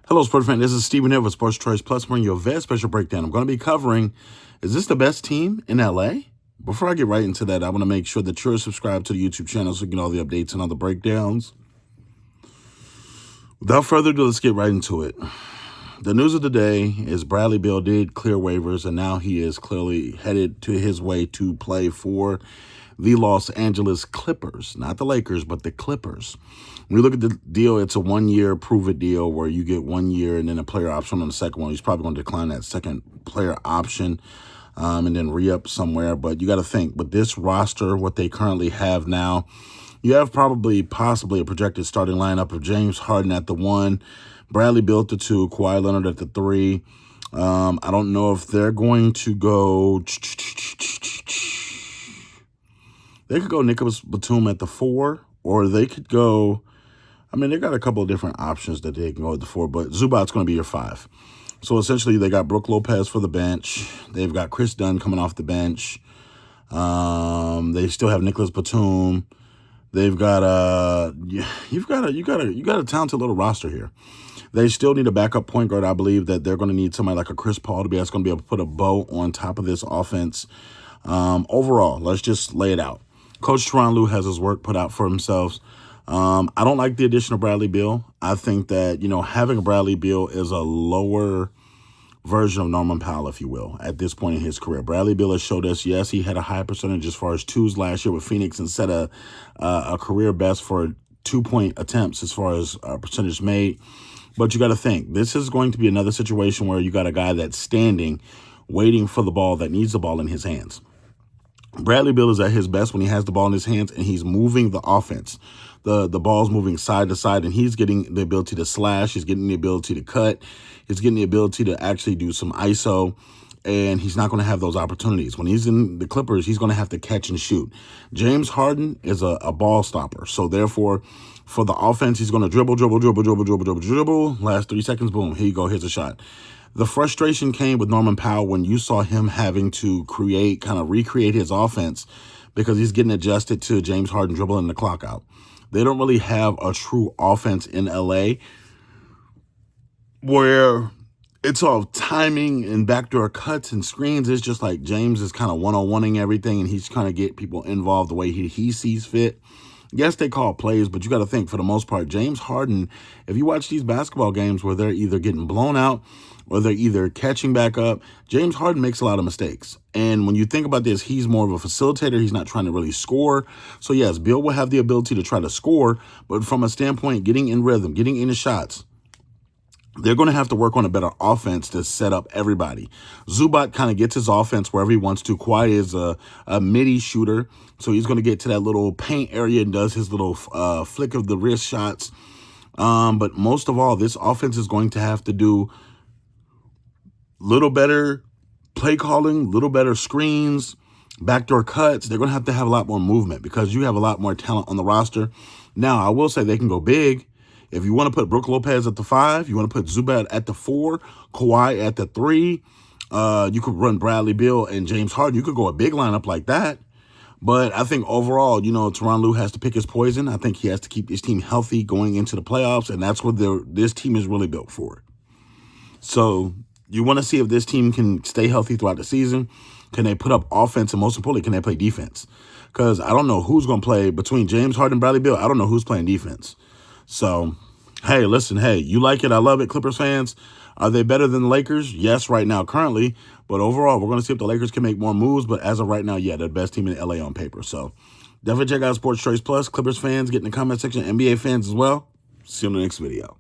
Hello, sports fan. This is Stephen Hill with Sports Choice Plus, bringing you a very special breakdown. I'm going to be covering, is this the best team in LA? Before I get right into that, I want to make sure that you're subscribed to the YouTube channel so you get all the updates and all the breakdowns. Without further ado, let's get right into it. The news of the day is Bradley Beal did clear waivers, and now he is clearly headed to his way to play for the Los Angeles Clippers. Not the Lakers, but the Clippers. When you look at the deal, it's a one-year prove-it deal where you get 1 year and then a player option on the second one. He's probably going to decline that second player option and then re-up somewhere. But you got to think, with this roster, what they currently have now, you have possibly a projected starting lineup of James Harden at the 1, Bradley Beal at the 2, Kawhi Leonard at the 3. I don't know if they're going to go... They could go Nicolas Batum at the 4, or they could go... I mean, they got a couple of different options that they can go at the 4, but Zubac's going to be your 5. So essentially, they got Brook Lopez for the bench. They've got Chris Dunn coming off the bench. They still have Nicolas Batum. They've got you got a talented little roster here. They still need a backup point guard. I believe that they're going to need somebody like a Chris Paul to be that's going to be able to put a bow on top of this offense. Overall, let's just lay it out. Coach Tyronn Lue has his work put out for himself. I don't like the addition of Bradley Beal. I think that, having a Bradley Beal is a lower version of Norman Powell, if you will, at this point in his career. Bradley Beal has showed us, yes, he had a high percentage as far as twos last year with Phoenix and set a career best for 2-point attempts as far as percentage made. But you got to think, this is going to be another situation where you got a guy that's standing, waiting for the ball, that needs the ball in his hands. Bradley Beal is at his best when he has the ball in his hands and he's moving the offense. The ball's moving side to side, and he's getting the ability to slash. He's getting the ability to cut. He's getting the ability to actually do some ISO, and he's not going to have those opportunities. When he's in the Clippers, he's going to have to catch and shoot. James Harden is a ball stopper, so therefore, for the offense, he's going to dribble. Last 3 seconds, boom, here you go, here's a shot. The frustration came with Norman Powell when you saw him having to recreate his offense because he's getting adjusted to James Harden dribbling the clock out. They don't really have a true offense in LA where it's all timing and backdoor cuts and screens. It's just like James is kind of one-on-one-ing everything, and he's trying to get people involved the way he sees fit. Yes, they call plays, but you got to think, for the most part, James Harden, if you watch these basketball games where they're either getting blown out or they're either catching back up, James Harden makes a lot of mistakes. And when you think about this, he's more of a facilitator. He's not trying to really score. So, yes, Bill will have the ability to try to score, but from a standpoint, getting in rhythm, getting into shots, they're going to have to work on a better offense to set up everybody. Zubac kind of gets his offense wherever he wants to. Kawhi is a midi shooter, so he's going to get to that little paint area and does his little flick of the wrist shots. But most of all, this offense is going to have to do little better play calling, little better screens, backdoor cuts. They're going to have a lot more movement because you have a lot more talent on the roster. Now, I will say they can go big. If you want to put Brook Lopez at the 5, you want to put Zubac at the 4, Kawhi at the 3, you could run Bradley Beal and James Harden. You could go a big lineup like that. But I think overall, Tyronn Lue has to pick his poison. I think he has to keep his team healthy going into the playoffs, and that's what this team is really built for. So you want to see if this team can stay healthy throughout the season. Can they put up offense, and most importantly, can they play defense? Because I don't know who's going to play between James Harden and Bradley Beal. I don't know who's playing defense. So, hey, listen, you like it. I love it. Clippers fans, are they better than the Lakers? Yes, right now, currently. But overall, we're going to see if the Lakers can make more moves. But as of right now, yeah, they're the best team in LA on paper. So definitely check out Sports Choice Plus. Clippers fans, get in the comment section. NBA fans as well. See you in the next video.